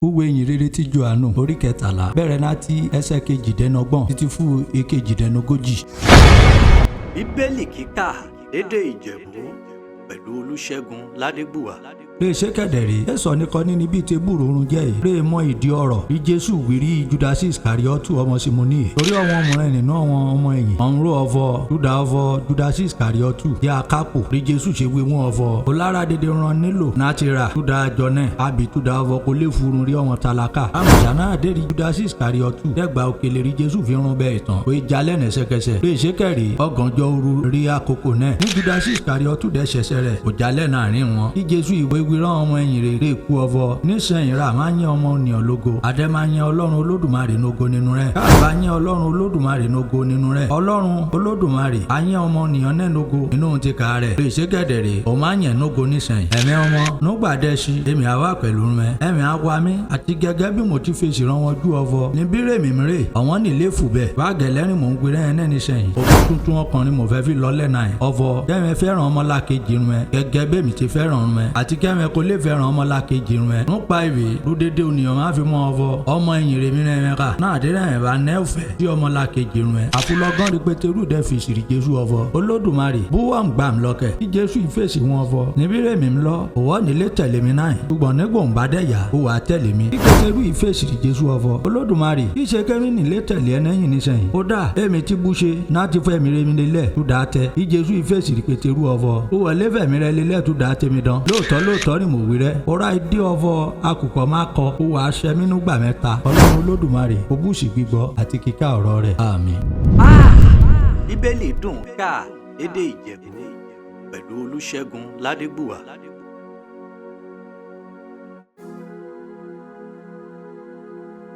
Ìwé ìyìnrere ti Jòhánù orí 13 bẹ̀rẹ̀ láti ẹsẹ̀ 28 títí fún 31. Bíbélì kíkà lédè Ìjẹ̀bú pẹ̀lú Olúṣẹ́gun Ládégbùwà. Lè ṣe kẹ̀dẹ̀rẹ́ ẹ̀sọ́ nìkan ní níbi tí búrúurú jẹ́ yìí. Lè mọ ìdí ọ̀rọ̀ bí Jésù wírí Júdásì Ìsìkáríọ́tù ọmọ Símónì. Torí àwọn ọmọ nínú àwọn ọmọ ẹ̀yìn. Ọ̀nrú ọ̀fọ̀ Júdà ọ̀fọ̀ Júdásì Ìsìkáríọ́tù jẹ́ akápò bí Jésù ṣe wí wọn ọ̀fọ̀. Olára dédé ran nílò láti ra Júdà jọnẹ́ àbí Júdà ọ̀fọ̀ kò lè furun rí ọmọ tálákà. Àmọ̀ṣá náà dé rí Júdásì Ìsìkáríọ́tù dẹ́gba òkèlè rí Jésù fi rún bẹ́ẹ̀ tán. Ó jalè nẹ́sẹ̀kẹsẹ̀. Lè ṣe kẹ̀rẹ́ ọ̀gànjọ́ òru rí àkókò náà. Ní Júdásì Ìsìkáríọ́tù dẹ́ ṣẹṣẹ rẹ̀ kò jalè náà rí wọn. Kí Jésù ìwé wíran ọmọ ẹ̀yìn rere kú ọ̀fọ̀ nísìnyí ra máa ń yan ọmọ ènìyàn lógo adé máa ń yan Ọlọ́run Olódùmarè nógo nínú rẹ̀ káàbá yan Ọlọ́run Olódùmarè nógo nínú rẹ̀ Ọlọ́run Olódùmarè á yan ọmọ ènìyàn náà nógo inú ti kà rẹ̀ lè ṣe gẹ̀dẹ̀rẹ̀ ó máa ń yàn nógo nísìnyí ẹ̀mí ọmọ nígbàdé sí èmi àwa pẹ̀lú mẹ ẹ̀mí àwa mi àti gẹ́gẹ́ bí mo ti fèsì rán wọn jú ọ̀fọ̀ níbí rèmi mìíràn ọ̀wọ́n nílé fùbẹ̀ báàgẹ̀ lẹ́rìn mò ń gbé rẹ̀ náà nísìnyí òkú tuntun ọkùnrin mo fẹ́ fi lọ lẹ́nà ẹ̀ ọ̀fọ̀ kẹ́mi fẹ́ràn ọmọlákejì rẹ̀ gẹ́gẹ́ bẹ́mi ti fẹ́ràn rẹ̀ àti kẹ́mi kò lè fẹ́ràn ọmọlákejì rẹ̀ nípa ìwé lódédé ònìyàn máa fi mọ́ ọ̀fọ̀ ọmọ ẹ̀yìn rẹ̀ mi rẹ̀ ká náà dé rẹ̀ bá nẹ́ òfẹ́ tí ọmọlákejì rẹ̀ àfúlọ́gán rí Pétérù dẹ́ fi sìrì Jésù ọ̀fọ̀ Olódùmarè búwọ̀ ń gbà ń lọ́kẹ̀ tí Jésù ìfèsì wọn ọ̀fọ̀ níbí rẹ̀ mi ń lọ òwò nílé tẹ̀lé mi náà ṣùgbọ́n nígbò ń bá dẹ̀yà ó wà tẹ̀lé mi tí Pétérù ìfèsì Jésù ọ̀fọ̀ Olódùmarè kí ṣe kẹ́mi nílé tẹ̀lé ẹ nẹ́yìn nísẹ̀yìn ó dà èmi ti bú ṣe náà ti fẹ́ mi rẹ̀ mi lélẹ̀ tó dà tẹ tí Jésù ìfèsì Pétérù ọ̀fọ̀ ó wọlé fẹ́ mi rẹ̀ lélẹ̀ tó dà tẹ̀mí dán lóòótọ́ ni mo wí rẹ̀ ó ra ìdí ọ̀fọ̀ akùkọ máa kọ ó wàá ṣẹ mínú gbà mẹ́ta Ọlọ́run Olódùmarè ó bùsì gbígbọ́ àti kíkà ọ̀rọ̀ rẹ̀ àmín. Bíbélì dùn ká lédè Ìjẹ̀bú pẹ̀lú Olúṣẹ́gun Ládégbùwà.